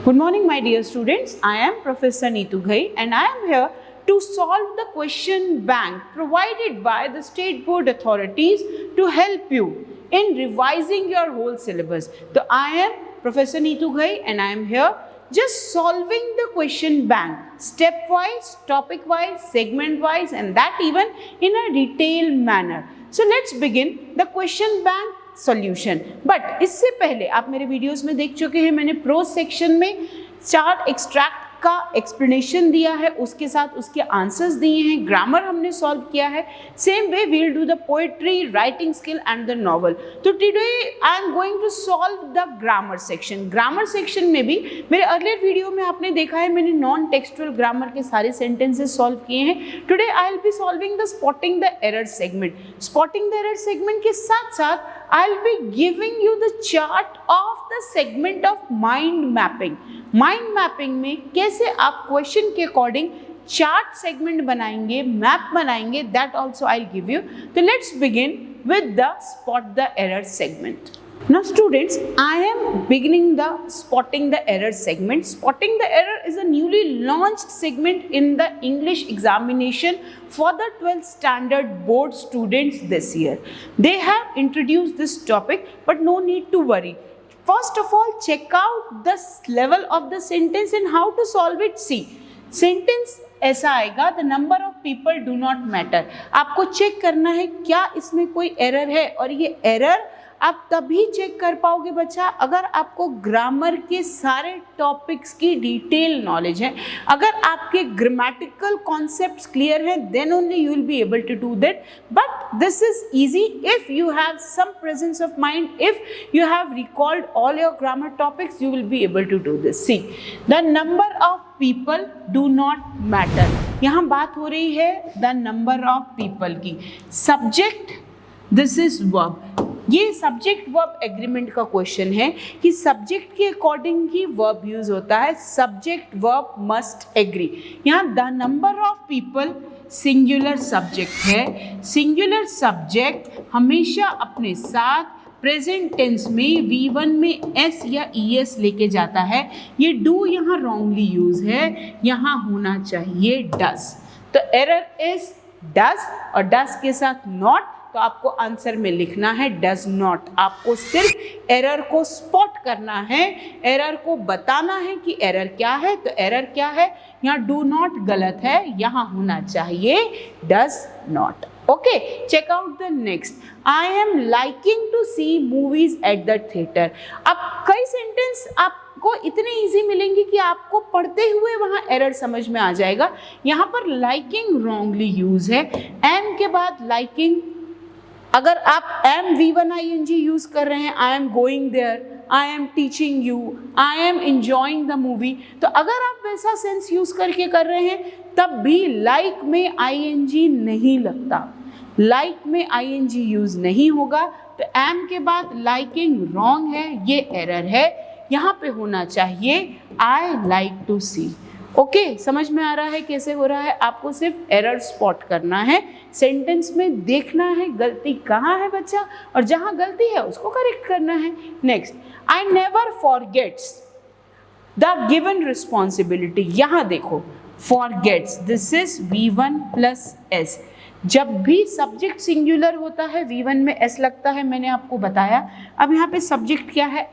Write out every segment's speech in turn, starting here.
Good morning, my dear students. I am Professor Neetu Ghai and I am here to solve the question bank provided by the state board authorities to help you in revising your whole syllabus. So I am Professor Neetu Ghai and I am here just solving the question bank step-wise, topic-wise, segment-wise, and that even in a detailed manner. So let's begin the question bank solution. But इससे पहले आप मेरे videos में देख चुके हैं, मैंने pros section में चार्ट एक्सट्रैक्ट का एक्सप्लेनेशन दिया है, उसके साथ उसके आंसर्स दिए हैं, ग्रामर हमने सॉल्व किया है। Same way we will do the poetry, writing skill and the novel. तो today I am going to solve the grammar section. Grammar section में भी मेरे अर्लियर वीडियो में आपने देखा है मैंने नॉन टेक्सचुअल ग्रामर के सारे सेंटेंसेस सॉल्व किए हैं। Today I will be solving the spotting the error segment. Spotting the error segment के साथ साथ I will be giving you the chart of the segment of mind mapping. Mind mapping में कैसे आप question के according chart segment बनाएंगे, map बनाएंगे, that also I'll give you. So let's begin with the spot the error segment. Now students, I am beginning the spotting the error segment. Spotting the error is a newly launched segment in the English examination for the 12th standard board students this year. They have introduced this topic, but no need to worry. First of all, check out the level of the sentence and how to solve it. See, sentence ऐसा आएगा, the number of people do not matter. आपको check करना है क्या इसमें कोई error है, और ये एरर आप तभी चेक कर पाओगे बच्चा अगर आपको ग्रामर के सारे टॉपिक्स की डिटेल नॉलेज है, अगर आपके ग्रामेटिकल कॉन्सेप्ट्स क्लियर हैं, then only you will be able to do that. But this is easy if you have some presence of mind, if you have recalled all your grammar topics, you will be able to do this. See, the number of people do not matter. यहाँ बात हो रही है the number of people की। Subject, this is verb. ये subject verb agreement का question है कि सब्जेक्ट के अकॉर्डिंग ही वर्ब यूज होता है। Subject verb must agree. यहाँ the number of people singular subject है। सिंगुलर सब्जेक्ट हमेशा अपने साथ प्रेजेंट टेंस में V1 में S या ES लेके जाता है। ये डू यहाँ रॉन्गली यूज है, यहाँ होना चाहिए डज। तो एरर इज डज और डज के साथ नॉट, तो आपको आंसर में लिखना है डज नॉट। आपको सिर्फ एरर को स्पॉट करना है, एरर को बताना है कि एरर क्या है। तो एरर क्या है, यहाँ डू नॉट गलत है, यहाँ होना चाहिए does not. Okay, check out the next. I am liking to see movies at the theatre. अब कई सेंटेंस आपको इतने इजी मिलेंगे कि आपको पढ़ते हुए वहाँ एरर समझ में आ जाएगा। यहाँ पर लाइकिंग रॉन्गली यूज है। एम के बाद लाइकिंग, अगर आप एम V1 ing यूज कर रहे हैं, I am going there, I am teaching you, I am enjoying the movie, तो अगर आप वैसा सेंस यूज करके कर रहे हैं तब भी लाइक में ing नहीं लगता, लाइक में ing यूज नहीं होगा। तो एम के बाद लाइकिंग रॉन्ग है, ये एरर है। यहाँ पे होना चाहिए I like to see. Okay, समझ में आ रहा है कैसे हो रहा है? आपको सिर्फ एरर स्पॉट करना है, सेंटेंस में देखना है गलती कहाँ है बच्चा, और जहाँ गलती है उसको करेक्ट करना है। Next, I never forgets the given responsibility. यहाँ देखो, forgets, this is V1 plus S। जब भी सब्जेक्ट सिंगुलर होता है V1 में S लगता है, मैंने आपको बताया। अब यहाँ पे सब्जेक्ट क्या है,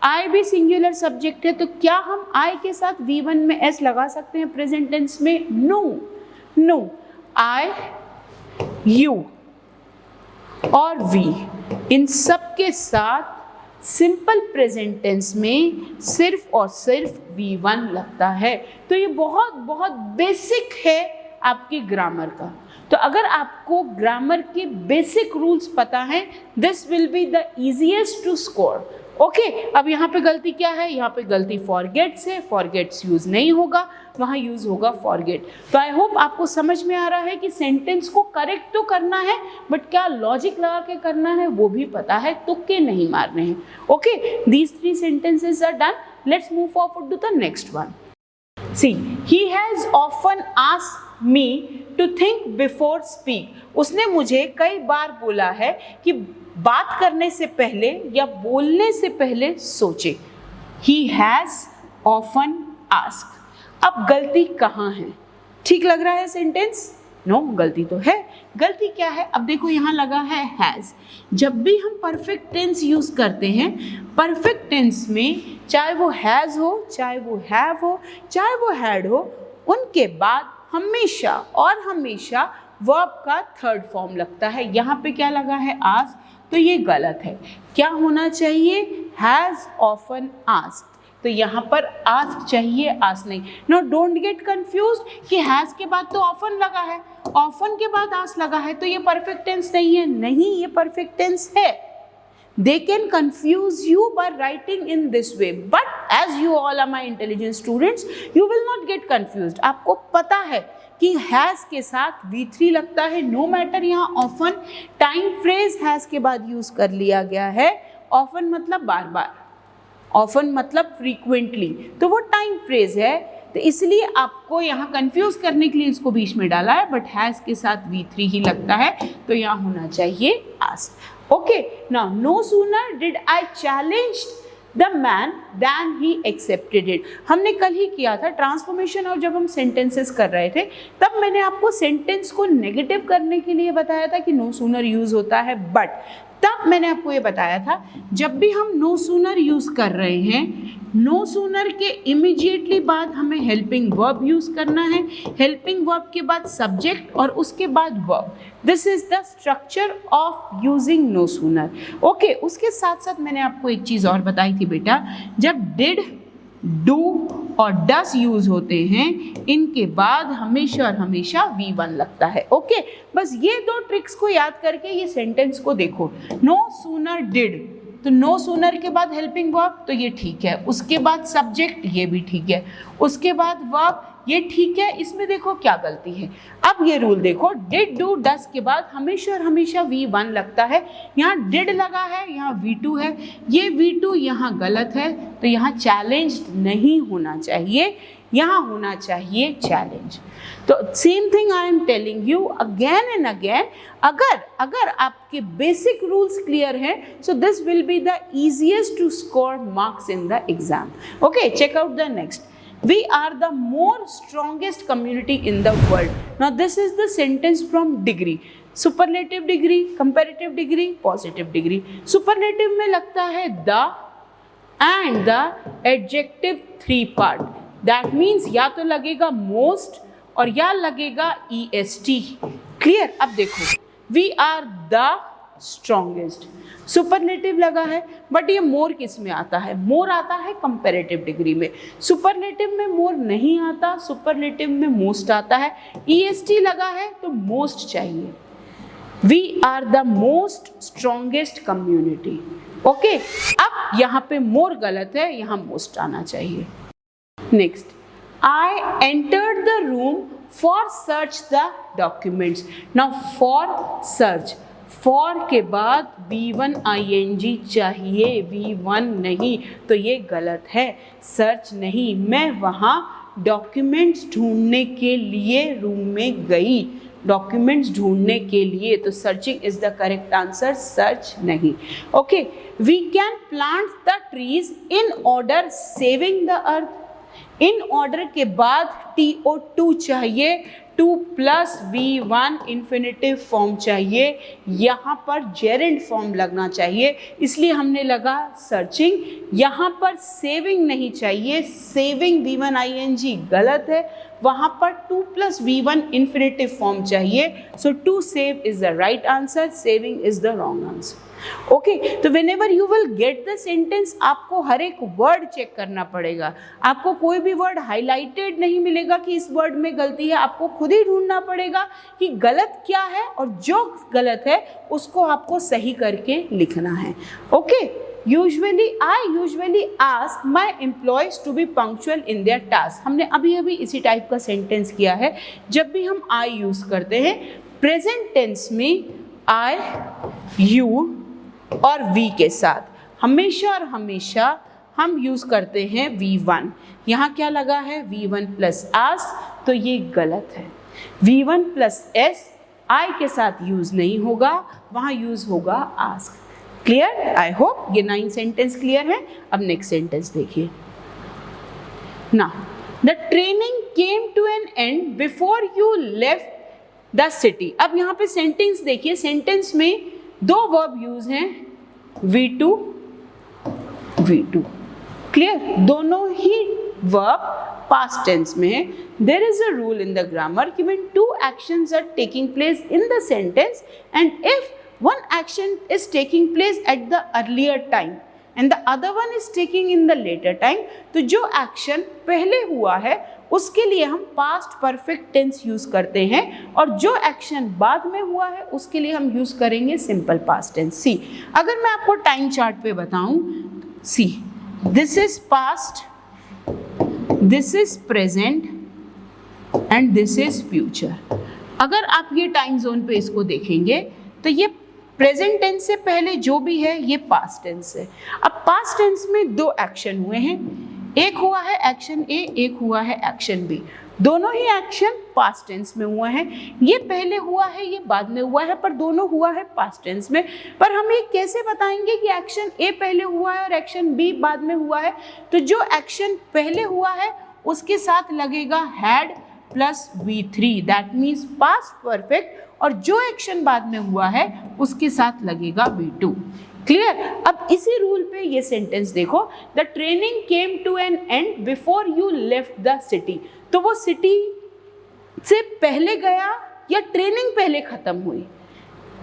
आई भी सिंगुलर सब्जेक्ट है, तो क्या हम आई के साथ V1 में S लगा सकते हैं प्रेजेंट टेंस में? No, no. आई, यू और वी, इन सब के साथ सिंपल प्रेजेंट टेंस में सिर्फ और सिर्फ V1 लगता है। तो ये बहुत बहुत बेसिक है आपके ग्रामर का। तो अगर आपको ग्रामर के बेसिक रूल्स पता है, this will be the easiest to score. Okay, अब यहाँ पे गलती क्या है, यहाँ पे गलती फॉरगेट्स है, फॉरगेट्स यूज नहीं होगा, वहाँ यूज होगा फॉरगेट। तो आई होप आपको समझ में आ रहा है कि सेंटेंस को करेक्ट तो करना है, बट क्या लॉजिक लगा के करना है वो भी पता है, तुक्के नहीं मारने हैं। Okay, these 3 sentences are done. Let's move forward to the next one. See, he has often asked me to think before speak. उसने मुझे कई बार बोला है कि बात करने से पहले या बोलने से पहले सोचे। He has often ask. अब गलती कहाँ है? ठीक लग रहा है सेंटेंस? नो, गलती तो है। गलती क्या है? अब देखो यहाँ लगा है हैज़। जब भी हम परफेक्ट टेंस यूज करते हैं, परफेक्ट टेंस में चाहे वो हैज़ हो, चाहे वो हैव हो, चाहे वो हैड हो, उनके बाद हमेशा और हमेशा वर्ब का थर्ड फॉर्म लगता है। यहाँ पे क्या लगा है? आस्क, तो ये गलत है। क्या होना चाहिए? Has often asked. तो यहाँ पर आस्क चाहिए, आस्क नहीं। नो, डोंट गेट कंफ्यूज्ड कि हैज़ के बाद तो ऑफन लगा है, ऑफन के बाद आस्क लगा है, तो ये परफेक्ट टेंस नहीं है। नहीं, ये परफेक्ट टेंस है। They can confuse you by writing in this way, but as you all are my intelligent students, you will not get confused. आपको पता है कि has के साथ V3 लगता है, no matter यहाँ often टाइम फ्रेज has के बाद यूज कर लिया गया है। often मतलब बार बार, often मतलब frequently, तो वो टाइम फ्रेज है, तो इसलिए आपको यहाँ कंफ्यूज करने के लिए इसको बीच में डाला है, बट हैज़ के साथ V3 ही लगता है, तो यहाँ होना चाहिए ask. Okay, now no sooner did I challenge the man then he accepted it. हमने कल ही किया था ट्रांसफॉर्मेशन, और जब हम सेंटेंसेस कर रहे थे तब मैंने आपको सेंटेंस को नेगेटिव करने के लिए बताया था कि नो सूनर यूज होता है, बट तब मैंने आपको ये बताया था जब भी हम नो सूनर यूज कर रहे हैं, नो सूनर के इमीडिएटली बाद हमें हेल्पिंग वर्ब यूज करना है, हेल्पिंग वर्ब के बाद सब्जेक्ट और उसके बाद verb. This is the structure of using no sooner. Okay, उसके साथ साथ मैंने आपको एक चीज और बताई थी बेटा, जब डिड, डू और डस यूज होते हैं, इनके बाद हमेशा और हमेशा V1 लगता है। ओके, बस ये दो ट्रिक्स को याद करके ये सेंटेंस को देखो। नो सूनर डिड, तो नो सूनर के बाद हेल्पिंग वर्ब, तो ये ठीक है। उसके बाद सब्जेक्ट, ये भी ठीक है। उसके बाद वर्ब, ये ठीक है। इसमें देखो क्या गलती है। अब ये रूल देखो, डिड, डू, डस के बाद हमेशा और हमेशा V1 लगता है। यहाँ डिड लगा है, यहाँ V2 है, ये V2 यहाँ गलत है, तो यहाँ चैलेंज्ड नहीं होना चाहिए, यहाँ होना चाहिए चैलेंज। तो same thing I am telling you again and again. अगर आपके बेसिक रूल्स क्लियर हैं, so this will be the easiest to score marks in the exam. Okay, check out the next. We are the more strongest community in the world. Now this is the sentence from degree. Superlative degree, comparative degree, positive degree. Superlative में लगता है the and the adjective 3 part. That means या तो लगेगा most और या लगेगा est. Clear? अब देखो, we are the strongest. Superlative लगा है, बट ये मोर किस में आता है? मोर आता है कंपैरेटिव डिग्री में। सुपरलेटिव में मोर नहीं आता, सुपरलेटिव में मोस्ट आता है। EST लगा है तो मोस्ट चाहिए। We are the most strongest community. Okay, अब यहाँ पे मोर गलत है, यहाँ मोस्ट आना चाहिए। Next, I entered the room for search the documents. Now for search, for के बाद V1 ING चाहिए, V1 नहीं, तो ये गलत है। सर्च नहीं, मैं वहाँ डॉक्यूमेंट्स ढूंढने के लिए रूम में गई, डॉक्यूमेंट्स ढूंढने के लिए, तो searching is the correct answer, search नहीं। Okay, we can plant the trees in order saving the earth. In order के बाद TO2 चाहिए, 2 प्लस V1 इन्फिनेटिव फॉर्म चाहिए, यहाँ पर जेरेंड फॉर्म लगना चाहिए, इसलिए हमने लगा सर्चिंग। यहाँ पर सेविंग नहीं चाहिए, सेविंग V1 ING गलत है, वहाँ पर 2 प्लस V1 इन्फिनेटिव फॉर्म चाहिए, so to save is the right answer, saving is the wrong answer. Okay, तो whenever you will get the sentence, आपको हर एक वर्ड चेक करना पड़ेगा। आपको कोई भी वर्ड हाईलाइटेड नहीं मिलेगा कि इस वर्ड में गलती है, आपको खुद ही ढूंढना पड़ेगा कि गलत क्या है, और जो गलत है उसको आपको सही करके लिखना है। Okay, I usually ask my employees to be punctual in their task. हमने अभी अभी इसी टाइप का सेंटेंस किया है। जब भी हम I यूज करते हैं प्रेजेंट टेंस में I, you और V के साथ, हमेशा और हमेशा हम यूज करते हैं V1। यहाँ क्या लगा है? V1 प्लस आस, तो ये गलत है। V1 प्लस S I के साथ यूज नहीं होगा, वहाँ यूज होगा आस्क। क्लियर? आई होप ये 9 सेंटेंस क्लियर है। अब नेक्स्ट सेंटेंस देखिए। Now, the training came to an end before you left the city. अब यहाँ पे सेंटेंस देखिए, सेंटेंस में दो वर्ब यूज हैं, V2, V2. क्लियर? दोनों ही वर्ब पास्ट टेंस में है. There is a rule in the grammar कि when two actions are taking place in the sentence and if one action is taking place at the earlier time and the other one is taking in the later time, तो जो action पहले हुआ है उसके लिए हम past perfect tense use करते हैं और जो एक्शन बाद में हुआ है उसके लिए हम यूज करेंगे सिंपल पास्ट टेंस. सी, अगर मैं आपको टाइम चार्ट पे बताऊं, see, this is past, this is present and this is future. अगर आप ये टाइम जोन पे इसको देखेंगे तो ये प्रेजेंट टेंस से पहले जो भी है ये पास्ट टेंस है. अब पास्ट टेंस में दो एक्शन हुए हैं, एक हुआ है एक्शन ए, एक हुआ है एक्शन बी. दोनों ही एक्शन पास्ट टेंस में हुए हैं. ये पहले हुआ है, ये बाद में हुआ है, पर दोनों हुआ है पास्ट टेंस में. पर हम ये कैसे बताएंगे कि एक्शन ए पहले हुआ है और एक्शन बी बाद में हुआ है? तो जो एक्शन पहले हुआ है उसके साथ लगेगा had plus V3, that means past perfect, और जो एक्शन बाद में हुआ है उसके साथ लगेगा V2. क्लियर? अब इसी रूल पे ये सेंटेंस देखो, the training came to an end before you left the city. तो वो सिटी से पहले गया या ट्रेनिंग पहले खत्म हुई?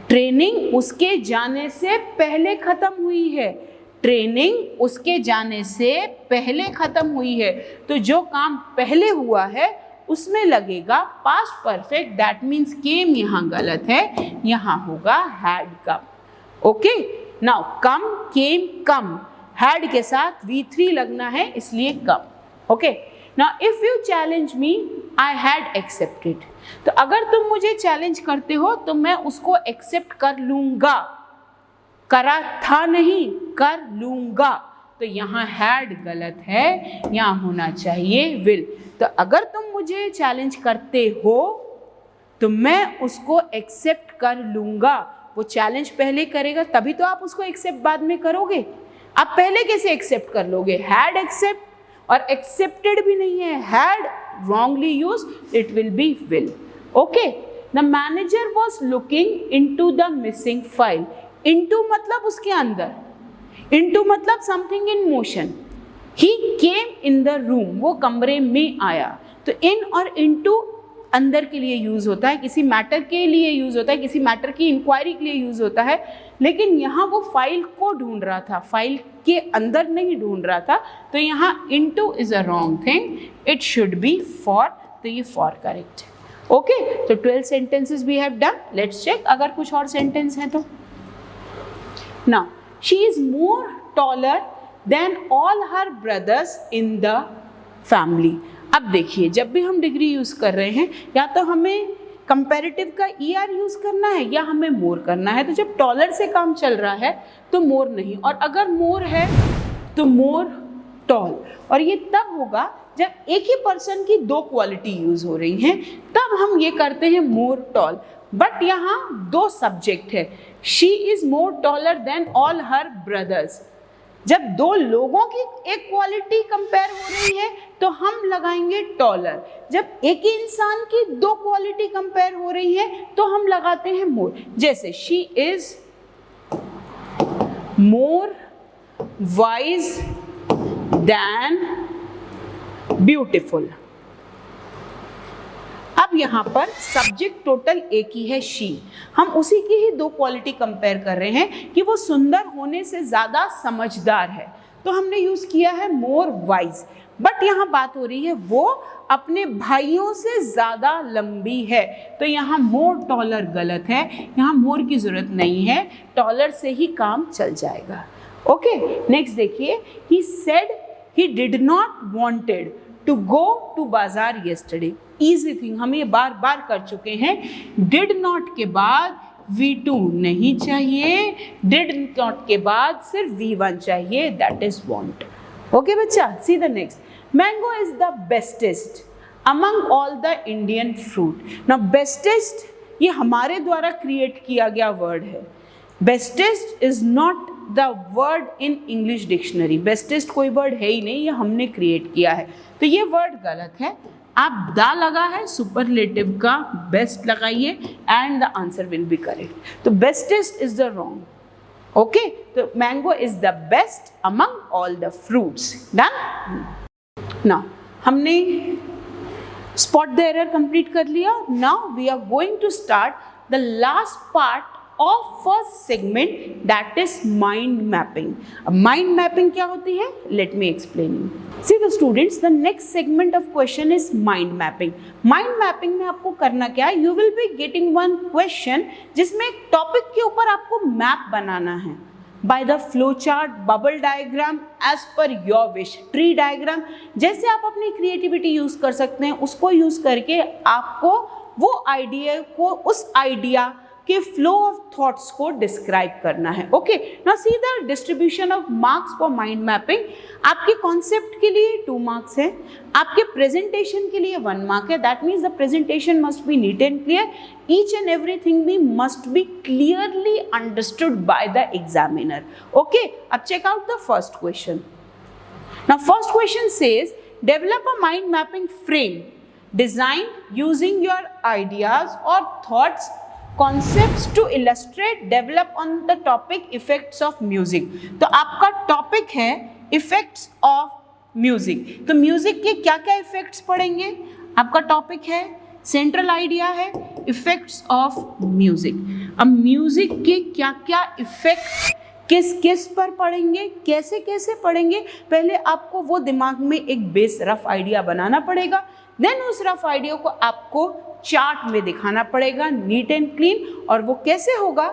ट्रेनिंग उसके जाने से पहले खत्म हुई है. ट्रेनिंग उसके जाने से पहले खत्म हुई है. तो जो काम पहले हुआ है उसमें लगेगा past perfect, that means came यहाँ गलत है, यहाँ होगा had come. Okay, now come, came, come, had के साथ V3 लगना है इसलिए come. Okay, now if you challenge me, I had accepted. तो अगर तुम मुझे चैलेंज करते हो तो मैं उसको एक्सेप्ट कर लूंगा. करा था नहीं, कर लूंगा. तो यहाँ हैड गलत है, यहाँ होना चाहिए विल. तो अगर तुम मुझे चैलेंज करते हो तो मैं उसको एक्सेप्ट कर लूंगा. वो चैलेंज पहले करेगा तभी तो आप उसको एक्सेप्ट बाद में करोगे. आप पहले कैसे एक्सेप्ट कर लोगे? हैड एक्सेप्ट, और एक्सेप्टेड भी नहीं है, had wrongly used, it will be will. Okay, the manager was looking into the missing file. Into मतलब उसके अंदर, into मतलब something in motion. He came in the room, वो कमरे में आया. तो in और into अंदर के लिए यूज होता है, किसी मैटर के लिए यूज होता है, किसी मैटर की इंक्वायरी के लिए यूज होता है. लेकिन यहाँ वो फाइल को ढूंढ रहा था, फाइल के अंदर नहीं ढूंढ रहा था. तो यहाँ into is a wrong thing, it should be for. तो ये for करेक्ट है. ओके, तो 12 sentences we have done. Let's check अगर कुछ और सेंटेंस हैं तो. Now, she is more taller than all her brothers in the family. अब देखिए, जब भी हम डिग्री यूज कर रहे हैं या तो हमें कंपैरेटिव का ER यूज करना है या हमें मोर करना है. तो जब टॉलर से काम चल रहा है तो मोर नहीं, और अगर मोर है तो मोर टॉल. और ये तब होगा जब एक ही पर्सन की दो क्वालिटी यूज हो रही हैं, तब हम ये करते हैं मोर टॉल. बट यहाँ दो सब्जेक्ट है, she is more taller than all her brothers. जब दो लोगों की एक क्वालिटी कंपेयर हो रही है तो हम लगाएंगे टॉलर. जब एक ही इंसान की दो क्वालिटी कंपेयर हो रही है तो हम लगाते हैं मोर. जैसे she is more wise than beautiful. अब यहाँ पर सब्जेक्ट टोटल एक ही है, शी. हम उसी की ही दो क्वालिटी कंपेयर कर रहे हैं कि वो सुंदर होने से ज़्यादा समझदार है, तो हमने यूज़ किया है मोर वाइज. बट यहाँ बात हो रही है वो अपने भाइयों से ज़्यादा लंबी है, तो यहाँ मोर टॉलर गलत है, यहाँ मोर की ज़रूरत नहीं है, टॉलर से ही काम चल जाएगा. ओके, नेक्स्ट देखिए, he said he did not wanted to go to बाजार येस्टरडे. ईजी थिंग, हम ये बार बार कर चुके हैं. डिड नॉट के बाद V2 नहीं चाहिए, डिड नॉट के बाद सिर्फ V1 चाहिए, दैट इज वांट. ओके बच्चा, see the next. Mango is the bestest among all the Indian fruit. Now bestest ये हमारे द्वारा क्रिएट किया गया वर्ड है. Bestest is not the word in English dictionary. Bestest कोई वर्ड है ही नहीं, ये हमने क्रिएट किया है, तो ये वर्ड गलत है। आप द लगा है, सुपरलेटिव का बेस्ट लगाइए and the answer will be correct. तो bestest is the wrong. Okay, तो mango is the best among all the fruits. Done. Now हमने spot the error कंप्लीट कर लिया। Now we are going to start the last part of first segment, that is mind mapping. अब mind mapping क्या होती है? Let me explain you. See the students, the next segment of question is mind mapping. Mind mapping में आपको करना क्या है? You will be getting one question जिसमें एक टॉपिक के ऊपर आपको मैप बनाना है। by the flow chart, bubble diagram, as per your wish, tree diagram, जैसे आप अपनी क्रिएटिविटी यूज कर सकते हैं, उसको यूज करके आपको वो आइडिया को, उस आइडिया के फ्लो ऑफ थॉट्स को डिस्क्राइब करना है। Okay, now see the distribution of marks for mind mapping. आपके कॉन्सेप्ट के लिए 2 मार्क्स है, आपके प्रेजेंटेशन के लिए 1 मार्क है। That means the presentation must be neat and clear, each and everything भी must be clearly understood by the examiner. Okay, अब check out the first question. Now first question says develop a mind mapping frame design using your ideas और thoughts concepts to illustrate develop on the topic effects of music। तो आपका topic है effects of music। तो music के क्या क्या effects पड़ेंगे? आपका टॉपिक है, सेंट्रल आइडिया है इफेक्ट्स ऑफ म्यूजिक। अब म्यूजिक के क्या क्या इफेक्ट किस किस पर पड़ेंगे, कैसे कैसे पड़ेंगे, पहले आपको वो दिमाग में एक बेस रफ आइडिया बनाना पड़ेगा। देन उस रफ आइडिया को आपको चार्ट में दिखाना पड़ेगा, नीट एंड क्लीन। और वो कैसे होगा?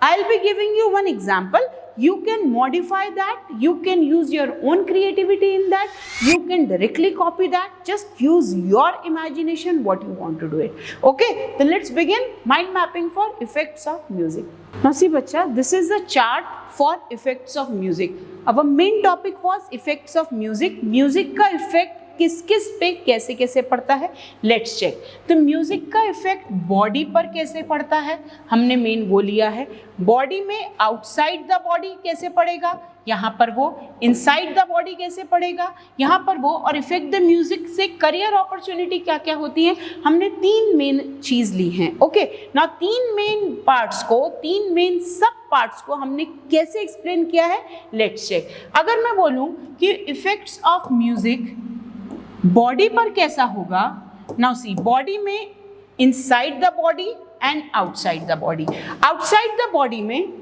I will be giving you one example. You can modify that, you can use your own creativity in that, you can directly copy that, just use your imagination what you want to do it. Okay, then let's begin mind mapping for effects of music. Now see bacha, this is the chart for effects of music. Our main topic was effects of music. Music का effect किस किस पे कैसे कैसे पड़ता है, let's check. तो music का इफेक्ट बॉडी पर कैसे पड़ता है, हमने मेन वो लिया है। बॉडी में आउटसाइड द बॉडी कैसे पड़ेगा, यहाँ पर वो। इनसाइड द बॉडी कैसे पड़ेगा, यहाँ पर वो। और इफेक्ट द म्यूजिक से करियर अपॉर्चुनिटी क्या क्या होती है, हमने 3 मेन चीज ली हैं। ओके, ना 3 मेन पार्ट्स को, 3 मेन सब पार्ट्स को हमने कैसे एक्सप्लेन किया है, लेट्स चेक। अगर मैं बोलूँ कि इफेक्ट्स ऑफ म्यूजिक बॉडी पर कैसा होगा, नाउ सी, बॉडी में inside the body and outside the body. Outside the body में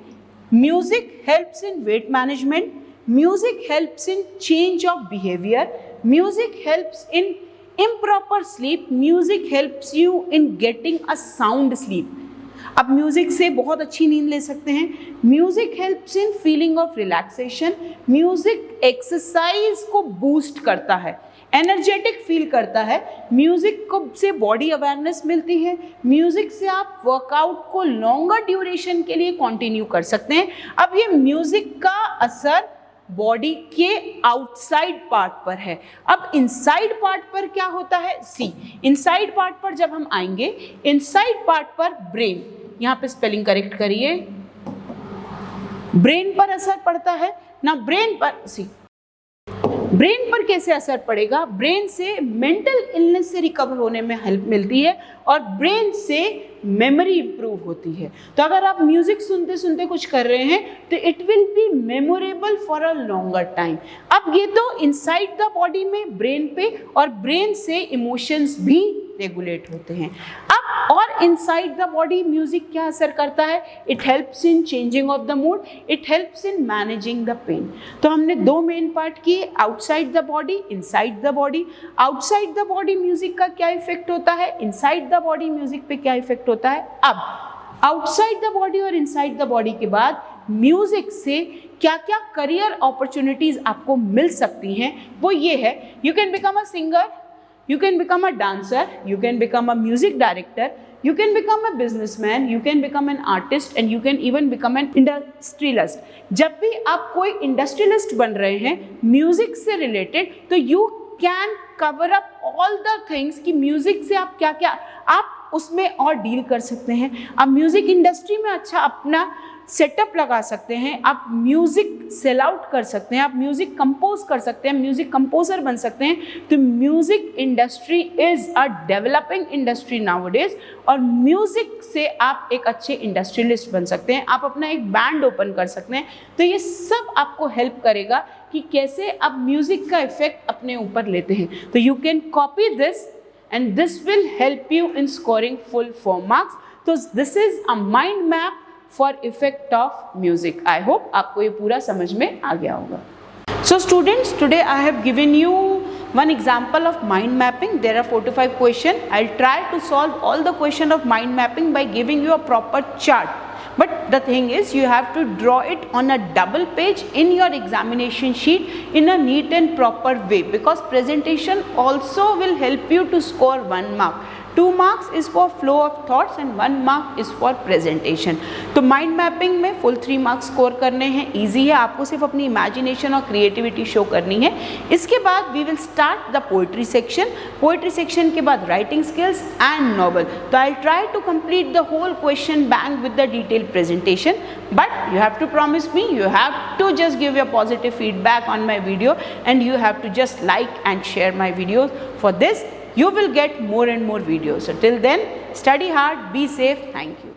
music helps in weight management, music helps in change of behaviour, music helps in improper sleep, music helps you in getting a sound sleep. अब music से बहुत अच्छी नींद ले सकते हैं। Music helps in feeling of relaxation, music exercise को boost करता है, एनर्जेटिक फील करता है। म्यूजिक को से बॉडी अवेयरनेस मिलती है। म्यूजिक से आप वर्कआउट को लॉन्गर ड्यूरेशन के लिए कंटिन्यू कर सकते हैं। अब ये म्यूजिक का असर बॉडी के आउटसाइड पार्ट पर है। अब इनसाइड पार्ट पर क्या होता है, सी, इनसाइड पार्ट पर जब हम आएंगे, इनसाइड पार्ट पर ब्रेन, यहाँ पे स्पेलिंग करेक्ट करिए, ब्रेन पर असर पड़ता है ना। ब्रेन पर, सी, ब्रेन पर कैसे असर पड़ेगा, ब्रेन से मेंटल इलनेस से रिकवर होने में हेल्प मिलती है और ब्रेन से मेमोरी इंप्रूव होती है। तो अगर आप म्यूजिक सुनते सुनते कुछ कर रहे हैं तो it will be memorable for a longer time. अब ये तो इनसाइड द बॉडी में ब्रेन पे, और ब्रेन से इमोशंस भी रेगुलेट होते हैं। अब और इनसाइड द बॉडी म्यूजिक क्या असर करता है, it helps in changing of the mood, it helps in managing the pain. तो हमने 2 मेन पार्ट किए, outside the body, inside the body. Outside the body music का क्या इफेक्ट होता है, इनसाइड द बॉडी म्यूजिक पे क्या इफेक्ट होता है। अब आउटसाइड द बॉडी और इनसाइड द बॉडी के बाद म्यूजिक से क्या क्या करियर अपॉर्चुनिटीज आपको मिल सकती हैं, वो ये है, you can become a singer, you can become a dancer, you can become a music director, you can become a businessman, you can become an artist and you can even become an industrialist। जब भी आप कोई industrialist बन रहे हैं music से related, तो you can cover up all the things कि म्यूजिक से आप क्या क्या आप उसमें और डील कर सकते हैं। आप म्यूजिक इंडस्ट्री में अच्छा अपना सेटअप लगा सकते हैं, आप म्यूज़िक सेल आउट कर सकते हैं, आप म्यूज़िक कंपोज कर सकते हैं, म्यूज़िक कंपोजर बन सकते हैं। तो music industry is a developing industry nowadays, और म्यूज़िक से आप एक अच्छे इंडस्ट्रियलिस्ट बन सकते हैं, आप अपना एक बैंड ओपन कर सकते हैं। तो ये सब आपको हेल्प करेगा कि कैसे आप म्यूज़िक का इफेक्ट अपने ऊपर लेते हैं। तो you can copy this and this will help you in scoring full 4 marks. So this is a mind map for effect of music. I hope आपको ये पूरा समझ में आ गया होगा. So students, today I have given you one example of mind mapping. There are 4 to 5 questions. I'll try to solve all the question of mind mapping by giving you a proper chart. But the thing is, you have to draw it on a double page in your examination sheet in a neat and proper way, because presentation also will help you to score 1 mark. 2 marks is for flow of thoughts and 1 mark is for presentation. तो mind mapping में full 3 marks score करने हैं, easy है, आपको सिर्फ अपनी imagination और creativity show करनी है। इसके बाद we will start the poetry section, poetry section के बाद राइटिंग स्किल्स एंड नॉवल। तो I try to complete the whole question bank with the detail presentation, but you have to promise me, you have to just give your positive feedback on my video, and you have to just like and share my videos. For this you will get more and more videos. So till then, study hard, be safe. Thank you.